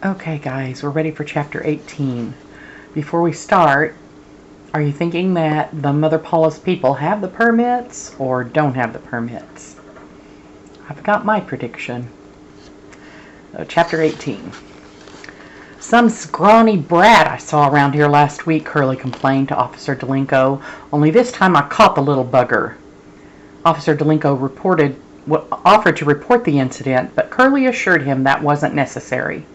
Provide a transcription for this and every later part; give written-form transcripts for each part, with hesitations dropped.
Okay, guys, we're ready for Chapter 18. Before we start, are you thinking that the Mother Paula's people have the permits or don't have the permits? I've got my prediction. Chapter 18. Some scrawny brat I saw around here last week, Curly complained to Officer Delinko, only this time I caught the little bugger. Officer Delinko offered to report the incident, but Curly assured him that wasn't necessary.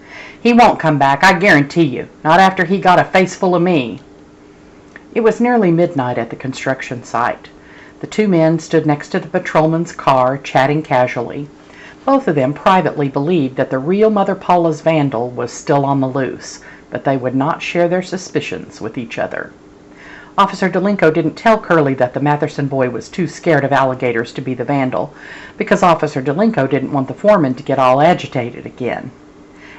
He won't come back, I guarantee you. Not after he got a face full of me. It was nearly midnight at the construction site. The two men stood next to the patrolman's car, chatting casually. Both of them privately believed that the real Mother Paula's vandal was still on the loose, but they would not share their suspicions with each other. Officer Delinko didn't tell Curly that the Matherson boy was too scared of alligators to be the vandal, because Officer Delinko didn't want the foreman to get all agitated again.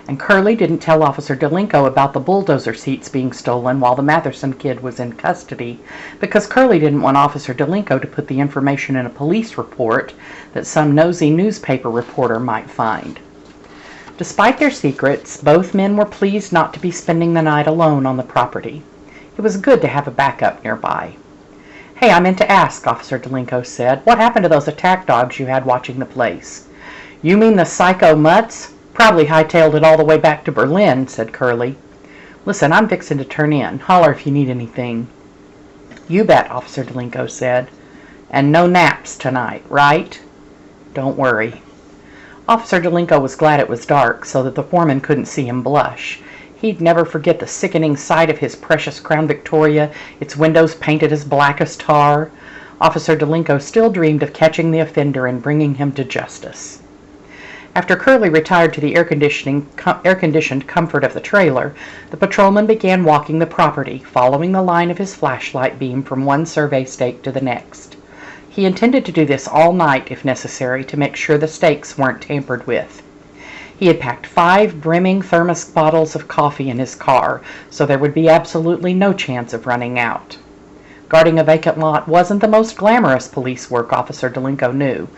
And Curly didn't tell Officer Delinko about the bulldozer seats being stolen while the Matherson kid was in custody, because Curly didn't want Officer Delinko to put the information in a police report that some nosy newspaper reporter might find. Despite their secrets, both men were pleased not to be spending the night alone on the property. It was good to have a backup nearby. "Hey, I meant to ask," Officer Delinko said. "What happened to those attack dogs you had watching the place?" "You mean the psycho mutts? Probably hightailed it all the way back to Berlin," said Curly. "Listen, I'm fixin' to turn in. Holler if you need anything." "You bet," Officer Delinko said. "And no naps tonight, right?" "Don't worry." Officer Delinko was glad it was dark, so that the foreman couldn't see him blush. He'd never forget the sickening sight of his precious Crown Victoria, its windows painted as black as tar. Officer Delinko still dreamed of catching the offender and bringing him to justice. After Curly retired to the air-conditioned comfort of the trailer, the patrolman began walking the property, following the line of his flashlight beam from one survey stake to the next. He intended to do this all night, if necessary, to make sure the stakes weren't tampered with. He had packed 5 brimming thermos bottles of coffee in his car, so there would be absolutely no chance of running out. Guarding a vacant lot wasn't the most glamorous police work, Officer Delinko knew,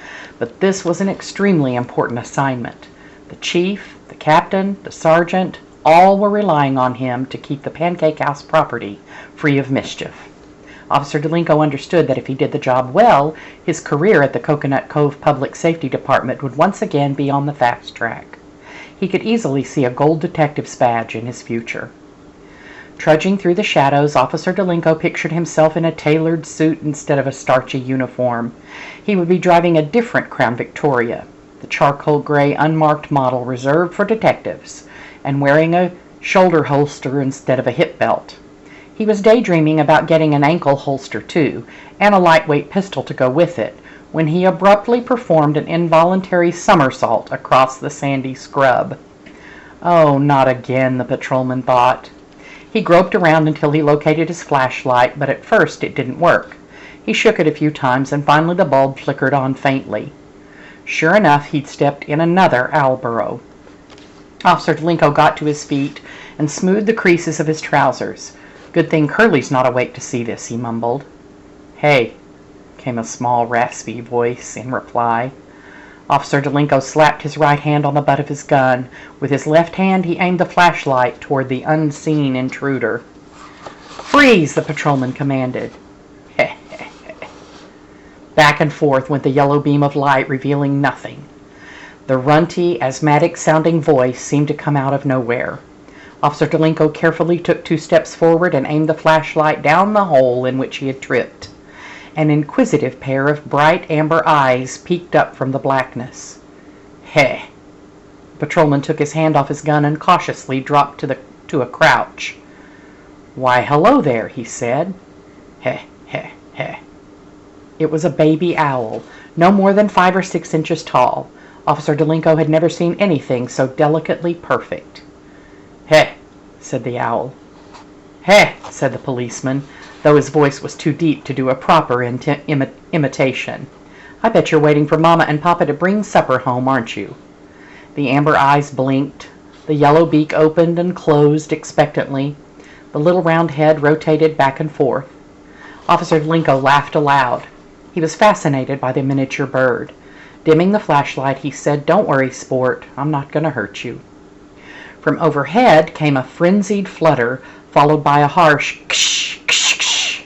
but this was an extremely important assignment. The chief, the captain, the sergeant, all were relying on him to keep the Pancake House property free of mischief. Officer Delinko understood that if he did the job well, his career at the Coconut Cove Public Safety Department would once again be on the fast track. He could easily see a gold detective's badge in his future. Trudging through the shadows, Officer Delinko pictured himself in a tailored suit instead of a starchy uniform. He would be driving a different Crown Victoria, the charcoal gray unmarked model reserved for detectives, and wearing a shoulder holster instead of a hip belt. He was daydreaming about getting an ankle holster too, and a lightweight pistol to go with it, when he abruptly performed an involuntary somersault across the sandy scrub. Oh, not again, the patrolman thought. He groped around until he located his flashlight, but at first it didn't work. He shook it a few times, and finally the bulb flickered on faintly. Sure enough, he'd stepped in another owl burrow. Officer Delinko got to his feet and smoothed the creases of his trousers. "Good thing Curly's not awake to see this," he mumbled. "Hey," came a small, raspy voice in reply. Officer Delinko slapped his right hand on the butt of his gun. With his left hand, he aimed the flashlight toward the unseen intruder. "Freeze!" the patrolman commanded. Heh, heh, heh. Back and forth went the yellow beam of light, revealing nothing. The runty, asthmatic-sounding voice seemed to come out of nowhere. Officer Delinko carefully took 2 steps forward and aimed the flashlight down the hole in which he had tripped. An inquisitive pair of bright amber eyes peeked up from the blackness. "Heh!" The patrolman took his hand off his gun and cautiously dropped to a crouch. "Why, hello there," he said. "Heh, heh, heh." It was a baby owl, no more than 5 or 6 inches tall. Officer Delinko had never seen anything so delicately perfect. "Heh," said the owl. "Heh," said the policeman, though his voice was too deep to do a proper imitation. "I bet you're waiting for Mama and Papa to bring supper home, aren't you?" The amber eyes blinked. The yellow beak opened and closed expectantly. The little round head rotated back and forth. Officer Delinko laughed aloud. He was fascinated by the miniature bird. Dimming the flashlight, he said, "Don't worry, sport. I'm not going to hurt you." From overhead came a frenzied flutter, followed by a harsh ksh, ksh, ksh.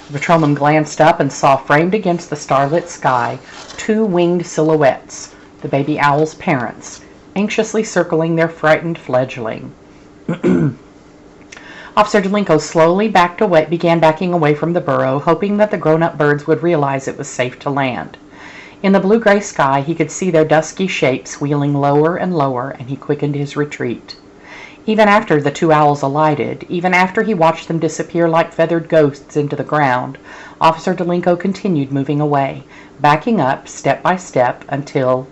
The patrolman glanced up and saw framed against the starlit sky 2 winged silhouettes, the baby owl's parents, anxiously circling their frightened fledgling. Officer Delinko slowly began backing away from the burrow, hoping that the grown-up birds would realize it was safe to land. In the blue-gray sky, he could see their dusky shapes wheeling lower and lower, and he quickened his retreat. Even after the 2 owls alighted, even after he watched them disappear like feathered ghosts into the ground, Officer Delinko continued moving away, backing up step by step until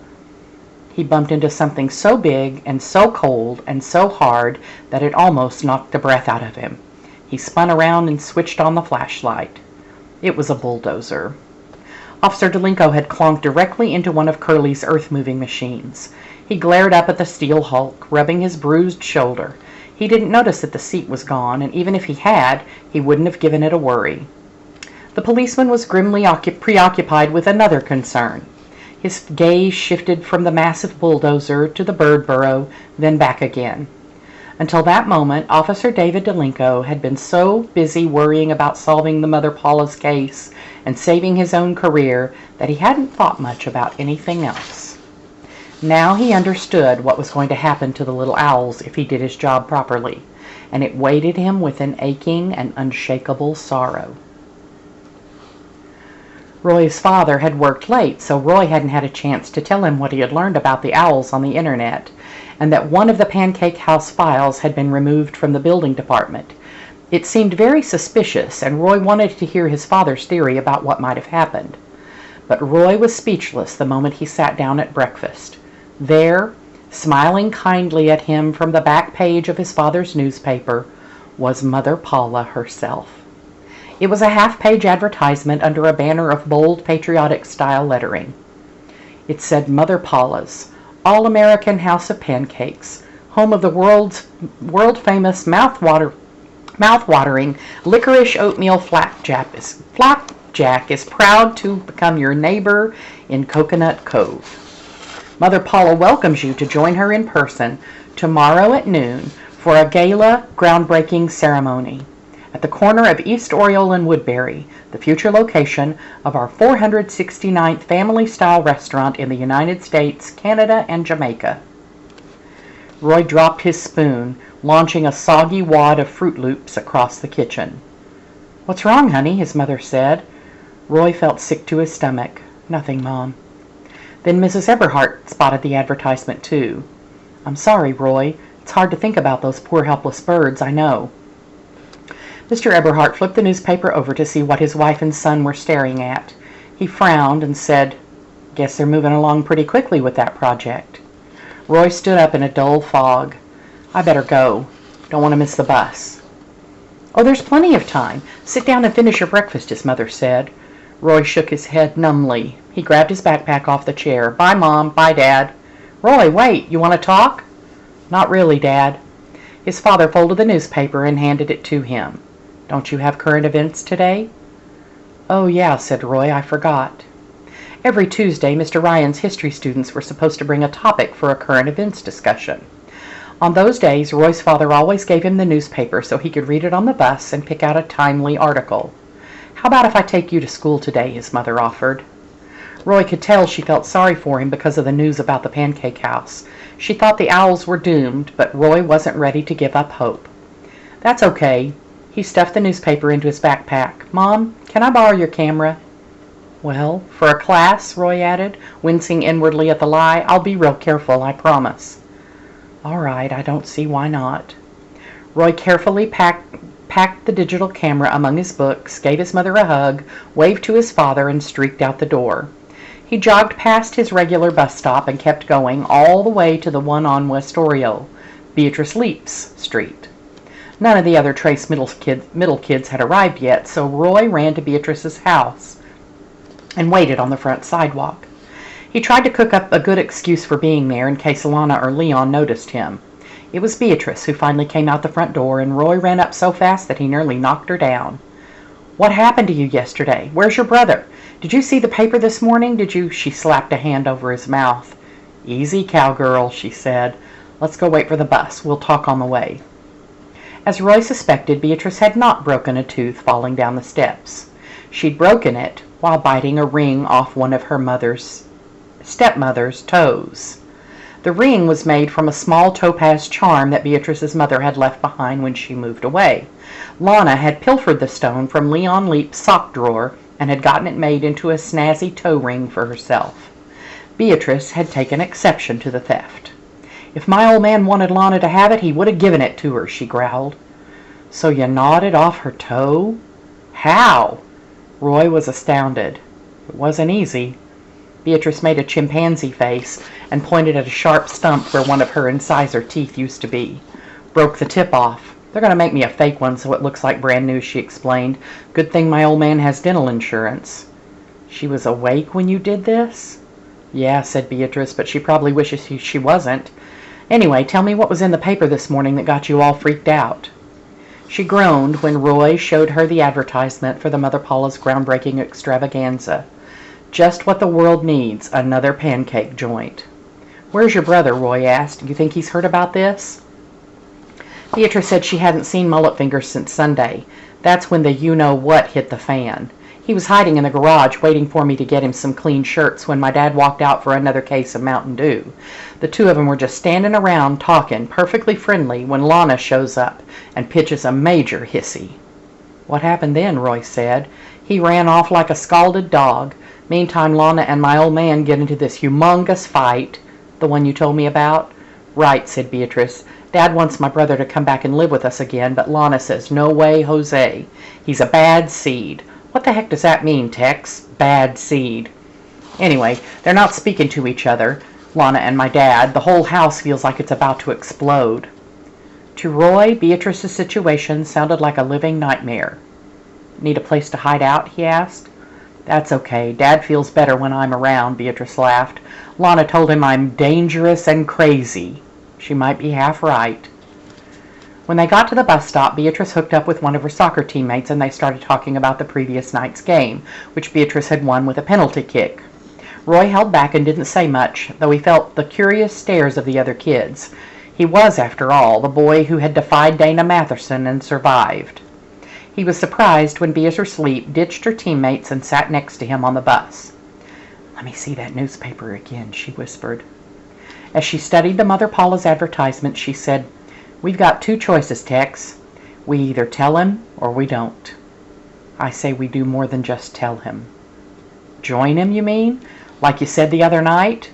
he bumped into something so big and so cold and so hard that it almost knocked the breath out of him. He spun around and switched on the flashlight. It was a bulldozer. Officer Delinko had clonked directly into one of Curly's earth-moving machines. He glared up at the steel hulk, rubbing his bruised shoulder. He didn't notice that the seat was gone, and even if he had, he wouldn't have given it a worry. The policeman was grimly preoccupied with another concern. His gaze shifted from the massive bulldozer to the bird burrow, then back again. Until that moment, Officer David Delinko had been so busy worrying about solving the Mother Paula's case and saving his own career that he hadn't thought much about anything else. Now he understood what was going to happen to the little owls if he did his job properly, and it weighted him with an aching and unshakable sorrow. Roy's father had worked late, so Roy hadn't had a chance to tell him what he had learned about the owls on the internet, and that one of the Pancake House files had been removed from the building department. It seemed very suspicious, and Roy wanted to hear his father's theory about what might have happened. But Roy was speechless the moment he sat down at breakfast. There, smiling kindly at him from the back page of his father's newspaper, was Mother Paula herself. It was a half-page advertisement under a banner of bold patriotic-style lettering. It said Mother Paula's, All-American House of Pancakes, home of the world-famous mouth-watering licorice oatmeal flapjack is proud to become your neighbor in Coconut Cove. Mother Paula welcomes you to join her in person tomorrow at noon for a gala groundbreaking ceremony at the corner of East Oriole and Woodbury, the future location of our 469th family-style restaurant in the United States, Canada, and Jamaica. Roy dropped his spoon, launching a soggy wad of Fruit Loops across the kitchen. "What's wrong, honey?" his mother said. Roy felt sick to his stomach. "Nothing, Mom." Then Mrs. Eberhardt spotted the advertisement, too. "I'm sorry, Roy. It's hard to think about those poor helpless birds, I know." Mr. Eberhardt flipped the newspaper over to see what his wife and son were staring at. He frowned and said, "Guess they're moving along pretty quickly with that project." Roy stood up in a dull fog. "I better go. Don't want to miss the bus." "Oh, there's plenty of time. Sit down and finish your breakfast," his mother said. Roy shook his head numbly. He grabbed his backpack off the chair. "Bye, Mom. Bye, Dad." "Roy, wait. You want to talk?" "Not really, Dad." His father folded the newspaper and handed it to him. "Don't you have current events today?" "Oh, yeah," said Roy. "I forgot." Every Tuesday, Mr. Ryan's history students were supposed to bring a topic for a current events discussion. On those days, Roy's father always gave him the newspaper so he could read it on the bus and pick out a timely article. "How about if I take you to school today?" his mother offered. Roy could tell she felt sorry for him because of the news about the Pancake House. She thought the owls were doomed, but Roy wasn't ready to give up hope. "That's okay." He stuffed the newspaper into his backpack. "Mom, can I borrow your camera?" "Well, for a class," Roy added, wincing inwardly at the lie. "I'll be real careful, I promise." "All right, I don't see why not." Roy carefully packed the digital camera among his books, gave his mother a hug, waved to his father, and streaked out the door. He jogged past his regular bus stop and kept going all the way to the one on West Oriole, Beatrice Leaps Street. None of the other Trace middle kids had arrived yet, so Roy ran to Beatrice's house and waited on the front sidewalk. He tried to cook up a good excuse for being there in case Alana or Leon noticed him. It was Beatrice who finally came out the front door, and Roy ran up so fast that he nearly knocked her down. "What happened to you yesterday? Where's your brother? Did you see the paper this morning? Did you—" She slapped a hand over his mouth. "Easy, cowgirl," she said. Let's go wait for the bus. We'll talk on the way." As Roy suspected, Beatrice had not broken a tooth falling down the steps. She'd broken it while biting a ring off one of her stepmother's toes. The ring was made from a small topaz charm that Beatrice's mother had left behind when she moved away. Lana had pilfered the stone from Leon Leap's sock drawer and had gotten it made into a snazzy toe ring for herself. Beatrice had taken exception to the theft. "If my old man wanted Lana to have it, he would have given it to her," she growled. "So you gnawed it off her toe? How?" Roy was astounded. It wasn't easy. Beatrice made a chimpanzee face and pointed at a sharp stump where one of her incisor teeth used to be. "Broke the tip off. They're going to make me a fake one so it looks like brand new," she explained. "Good thing my old man has dental insurance." "She was awake when you did this?" "Yeah," said Beatrice, "but she probably wishes she wasn't. Anyway, tell me what was in the paper this morning that got you all freaked out." She groaned when Roy showed her the advertisement for the Mother Paula's groundbreaking extravaganza. Just what the world needs, another pancake joint. "Where's your brother?" Roy asked. "You think he's heard about this?" Beatrice said she hadn't seen Mullet Fingers since Sunday. That's when the you-know-what hit the fan. "He was hiding in the garage waiting for me to get him some clean shirts when my dad walked out for another case of Mountain Dew. The two of them were just standing around talking, perfectly friendly, when Lana shows up and pitches a major hissy." "What happened then?" Roy said. "He ran off like a scalded dog. Meantime, Lana and my old man get into this humongous fight." "The one you told me about?" "Right," said Beatrice. "Dad wants my brother to come back and live with us again, but Lana says, 'No way, Jose. He's a bad seed.' What the heck does that mean, Tex? Bad seed. Anyway, they're not speaking to each other, Lana and my dad. The whole house feels like it's about to explode." To Roy, Beatrice's situation sounded like a living nightmare. "Need a place to hide out?" he asked. "That's okay. Dad feels better when I'm around," Beatrice laughed. "Lana told him I'm dangerous and crazy." She might be half right. When they got to the bus stop, Beatrice hooked up with one of her soccer teammates and they started talking about the previous night's game, which Beatrice had won with a penalty kick. Roy held back and didn't say much, though he felt the curious stares of the other kids. He was, after all, the boy who had defied Dana Matherson and survived. He was surprised when Beatrice Leap ditched her teammates and sat next to him on the bus. "Let me see that newspaper again," she whispered. As she studied the Mother Paula's advertisement, she said, "We've got two choices, Tex. We either tell him or we don't." "I say we do more than just tell him." "Join him, you mean? Like you said the other night?"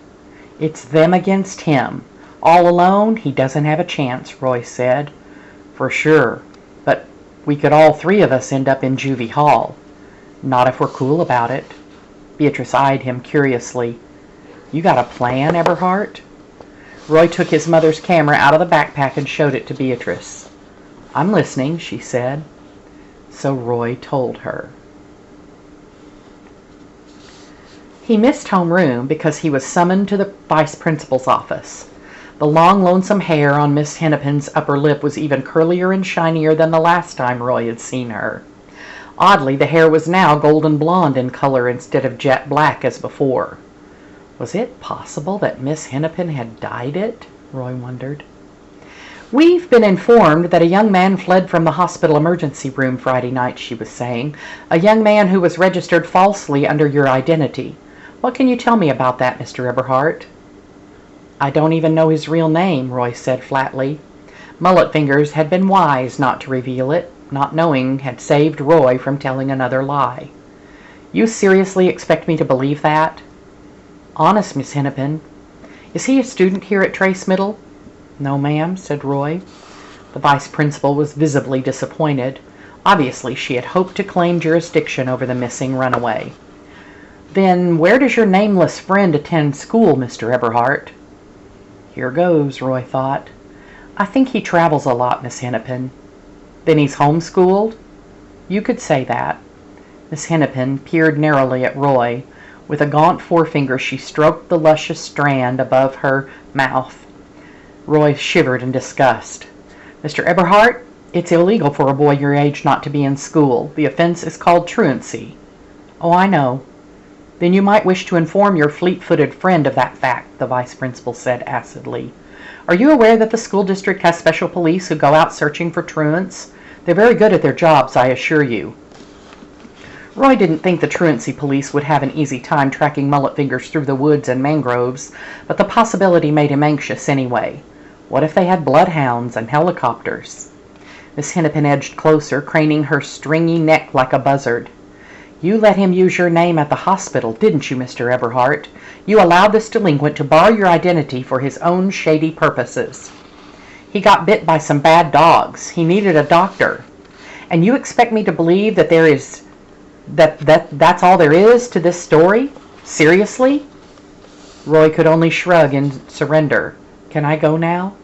"It's them against him. All alone, he doesn't have a chance," Roy said. "For sure. But we could all three of us end up in Juvie Hall." "Not if we're cool about it." Beatrice eyed him curiously. "You got a plan, Eberhart?" Roy took his mother's camera out of the backpack and showed it to Beatrice. "I'm listening," she said. So Roy told her. He missed homeroom because he was summoned to the vice principal's office. The long, lonesome hair on Miss Hennepin's upper lip was even curlier and shinier than the last time Roy had seen her. Oddly, the hair was now golden blonde in color instead of jet black as before. Was it possible that Miss Hennepin had dyed it? Roy wondered. "We've been informed that a young man fled from the hospital emergency room Friday night," she was saying. "A young man who was registered falsely under your identity. What can you tell me about that, Mr. Eberhart?" "I don't even know his real name," Roy said flatly. Mullet Fingers had been wise not to reveal it. Not knowing had saved Roy from telling another lie. "You seriously expect me to believe that?" "Honest, Miss Hennepin." "Is he a student here at Trace Middle?" "No, ma'am," said Roy. The vice principal was visibly disappointed. Obviously, she had hoped to claim jurisdiction over the missing runaway. "Then where does your nameless friend attend school, Mr. Eberhart?" Here goes, Roy thought. "I think he travels a lot, Miss Hennepin." "Then he's homeschooled?" "You could say that." Miss Hennepin peered narrowly at Roy. With a gaunt forefinger she stroked the luscious strand above her mouth. Roy shivered in disgust. "Mr. Eberhart, it's illegal for a boy your age not to be in school. The offense is called truancy." "Oh, I know." Then you might wish to inform your fleet-footed friend of that fact, the vice principal said acidly. Are you aware that the school district has special police who go out searching for truants? They're very good at their jobs, I assure you. Roy didn't think the truancy police would have an easy time tracking Mullet Fingers through the woods and mangroves, but the possibility made him anxious anyway. What if they had bloodhounds and helicopters? Miss Hennepin edged closer, craning her stringy neck like a buzzard. You let him use your name at the hospital, didn't you, Mr. Eberhart? You allowed this delinquent to borrow your identity for his own shady purposes. He got bit by some bad dogs. He needed a doctor. And you expect me to believe that that's all there is to this story? Seriously? Roy could only shrug in surrender. Can I go now?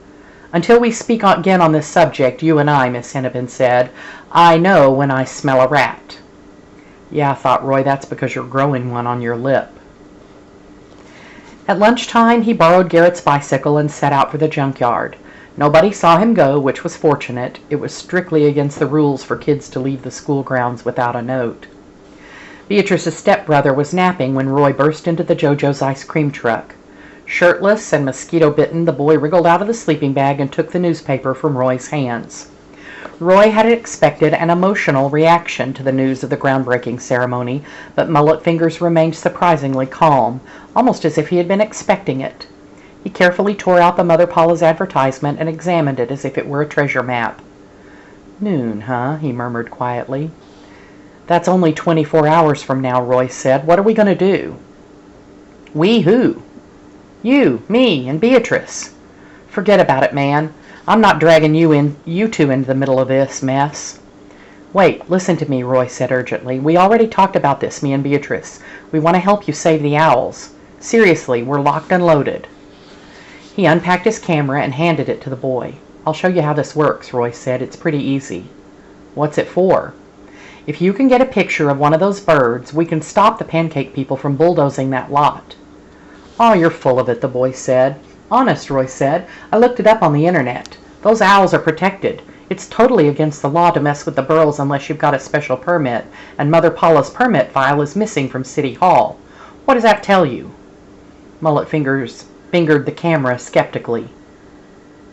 Until we speak again on this subject, you and I, Miss Hennepin said. I know when I smell a rat. Yeah, thought Roy, that's because you're growing one on your lip. At lunchtime, he borrowed Garrett's bicycle and set out for the junkyard. Nobody saw him go, which was fortunate. It was strictly against the rules for kids to leave the school grounds without a note. Beatrice's stepbrother was napping when Roy burst into the JoJo's ice cream truck. Shirtless and mosquito-bitten, the boy wriggled out of the sleeping bag and took the newspaper from Roy's hands. Roy had expected an emotional reaction to the news of the groundbreaking ceremony, but Mullet Fingers remained surprisingly calm, almost as if he had been expecting it. He carefully tore out the Mother Paula's advertisement and examined it as if it were a treasure map. Noon, huh? He murmured quietly. That's only 24 hours from now, Roy said. What are we going to do? We who? You, me, and Beatrice. Forget about it, man. I'm not dragging you two into the middle of this mess. Wait, listen to me, Roy said urgently. We already talked about this, me and Beatrice. We want to help you save the owls. Seriously, we're locked and loaded. He unpacked his camera and handed it to the boy. I'll show you how this works, Roy said. It's pretty easy. What's it for? If you can get a picture of one of those birds, we can stop the pancake people from bulldozing that lot. Oh, you're full of it, the boy said. Honest, Roy said. I looked it up on the internet. Those owls are protected. It's totally against the law to mess with the burls unless you've got a special permit, and Mother Paula's permit file is missing from City Hall. What does that tell you? Mullet Fingers fingered the camera skeptically.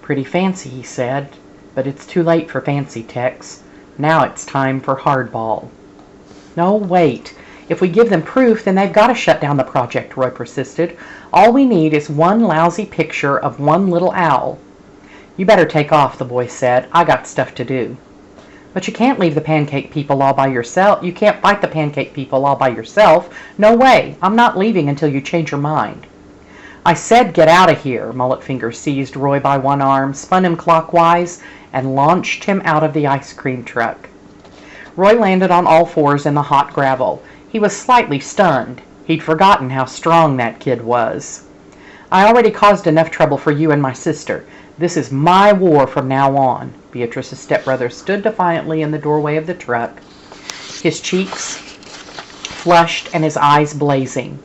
Pretty fancy, he said, but it's too late for fancy techs. Now it's time for hardball. No, wait. If we give them proof, then they've got to shut down the project, Roy persisted. All we need is one lousy picture of one little owl. You better take off, the boy said. I got stuff to do. But you can't leave the pancake people all by yourself. You can't fight the pancake people all by yourself. No way. I'm not leaving until you change your mind. I said get out of here. Mullet Fingers seized Roy by one arm, spun him clockwise, and launched him out of the ice cream truck. Roy landed on all fours in the hot gravel. He was slightly stunned. He'd forgotten how strong that kid was. I already caused enough trouble for you and my sister. This is my war from now on. Beatrice's stepbrother stood defiantly in the doorway of the truck, his cheeks flushed and his eyes blazing.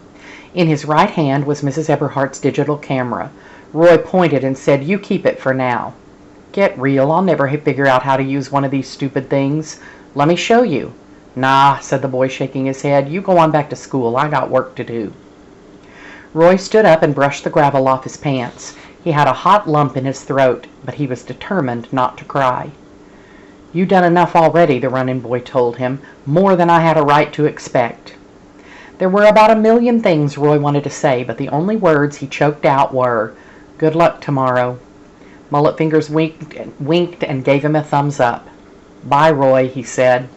In his right hand was Mrs. Eberhart's digital camera. Roy pointed and said, You keep it for now. Get real. I'll never figure out how to use one of these stupid things. Let me show you. Nah, said the boy, shaking his head. You go on back to school. I got work to do. Roy stood up and brushed the gravel off his pants. He had a hot lump in his throat, but he was determined not to cry. You done enough already, the running boy told him. More than I had a right to expect. There were about 1,000,000 things Roy wanted to say, but the only words he choked out were, Good luck tomorrow. Mullet Fingers winked and gave him a thumbs up. Bye, Roy, he said.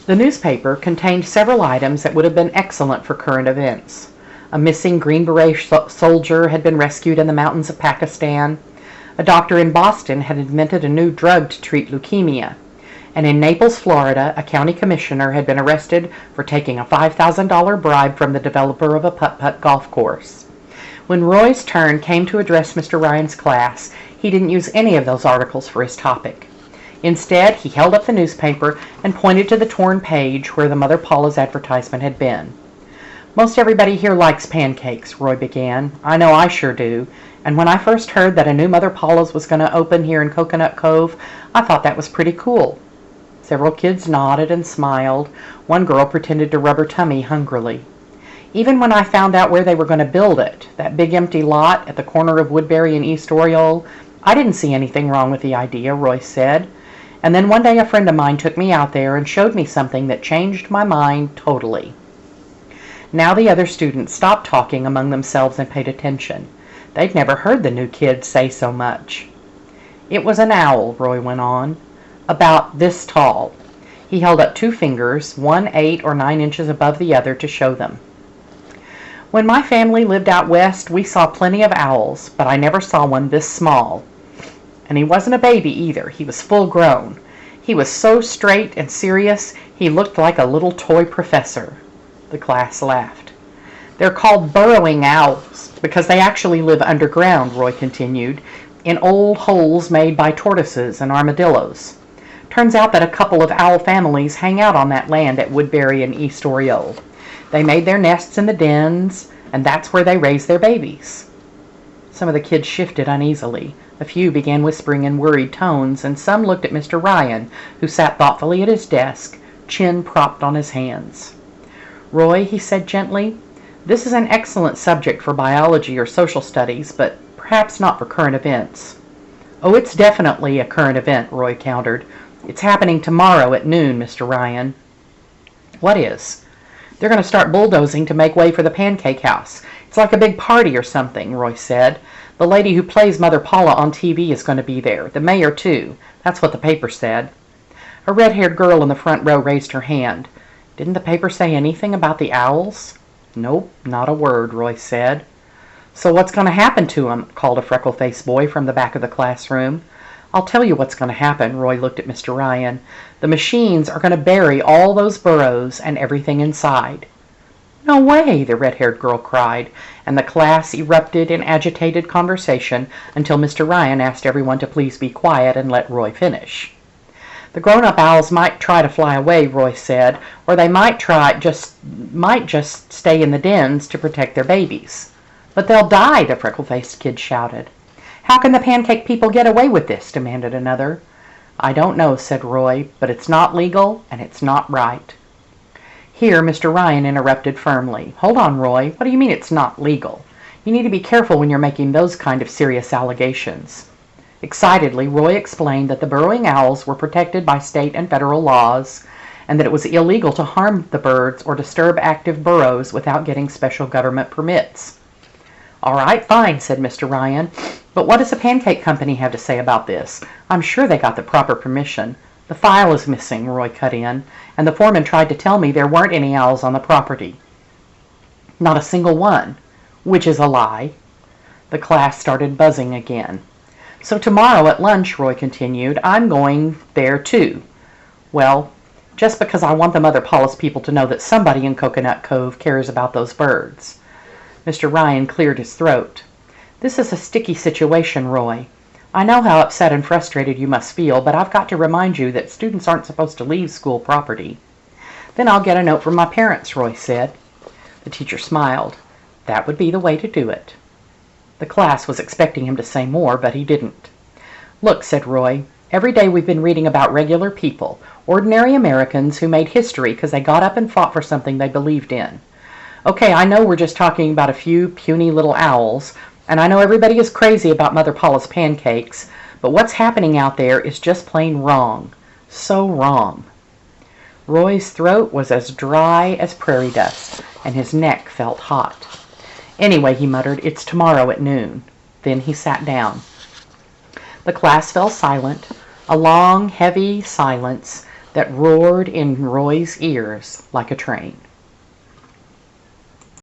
The newspaper contained several items that would have been excellent for current events. A missing Green Beret soldier had been rescued in the mountains of Pakistan. A doctor in Boston had invented a new drug to treat leukemia. And in Naples, Florida, a county commissioner had been arrested for taking a $5,000 bribe from the developer of a putt-putt golf course. When Roy's turn came to address Mr. Ryan's class, he didn't use any of those articles for his topic. Instead, he held up the newspaper and pointed to the torn page where the Mother Paula's advertisement had been. Most everybody here likes pancakes, Roy began. I know I sure do. And when I first heard that a new Mother Paula's was going to open here in Coconut Cove, I thought that was pretty cool. Several kids nodded and smiled. One girl pretended to rub her tummy hungrily. Even when I found out where they were going to build it, that big empty lot at the corner of Woodbury and East Oriole, I didn't see anything wrong with the idea, Royce said. And then one day a friend of mine took me out there and showed me something that changed my mind totally. Now the other students stopped talking among themselves and paid attention. They'd never heard the new kid say so much. It was an owl, Roy went on, about this tall. He held up 2 fingers, one 8 or 9 inches above the other, to show them. When my family lived out west, we saw plenty of owls, but I never saw one this small. And he wasn't a baby either. He was full grown. He was so straight and serious, he looked like a little toy professor. The class laughed. They're called burrowing owls because they actually live underground, Roy continued, in old holes made by tortoises and armadillos. Turns out that a couple of owl families hang out on that land at Woodbury and East Oriole. They made their nests in the dens, and that's where they raise their babies. Some of the kids shifted uneasily. A few began whispering in worried tones, and some looked at Mr. Ryan, who sat thoughtfully at his desk, chin propped on his hands. Roy, he said gently, this is an excellent subject for biology or social studies, but perhaps not for current events. Oh, it's definitely a current event, Roy countered. It's happening tomorrow at noon, Mr. Ryan. What is? They're going to start bulldozing to make way for the pancake house. It's like a big party or something, Roy said. The lady who plays Mother Paula on TV is going to be there. The mayor, too. That's what the paper said. A red-haired girl in the front row raised her hand. Didn't the paper say anything about the owls? Nope, not a word, Roy said. So what's going to happen to 'em? Called a freckle-faced boy from the back of the classroom. I'll tell you what's going to happen, Roy looked at Mr. Ryan. The machines are going to bury all those burrows and everything inside. No way, the red-haired girl cried, and the class erupted in agitated conversation until Mr. Ryan asked everyone to please be quiet and let Roy finish. The grown-up owls might try to fly away, Roy said, or they might just stay in the dens to protect their babies. But they'll die, the freckle-faced kid shouted. How can the pancake people get away with this? Demanded another. I don't know, said Roy, but it's not legal and it's not right. Here Mr. Ryan interrupted firmly. Hold on, Roy. What do you mean it's not legal? You need to be careful when you're making those kind of serious allegations. Excitedly, Roy explained that the burrowing owls were protected by state and federal laws, and that it was illegal to harm the birds or disturb active burrows without getting special government permits. All right, fine, said Mr. Ryan. But what does the pancake company have to say about this? I'm sure they got the proper permission. The file is missing, Roy cut in, and the foreman tried to tell me there weren't any owls on the property. Not a single one, which is a lie. The class started buzzing again. So tomorrow at lunch, Roy continued, I'm going there too. Well, just because I want the Mother Paula's people to know that somebody in Coconut Cove cares about those birds. Mr. Ryan cleared his throat. This is a sticky situation, Roy. I know how upset and frustrated you must feel, but I've got to remind you that students aren't supposed to leave school property. Then I'll get a note from my parents, Roy said. The teacher smiled. That would be the way to do it. The class was expecting him to say more, but he didn't. Look, said Roy, every day we've been reading about regular people, ordinary Americans who made history because they got up and fought for something they believed in. Okay, I know we're just talking about a few puny little owls, and I know everybody is crazy about Mother Paula's pancakes, but what's happening out there is just plain wrong. So wrong. Roy's throat was as dry as prairie dust, and his neck felt hot. Anyway, he muttered, it's tomorrow at noon. Then he sat down. The class fell silent, a long, heavy silence that roared in Roy's ears like a train.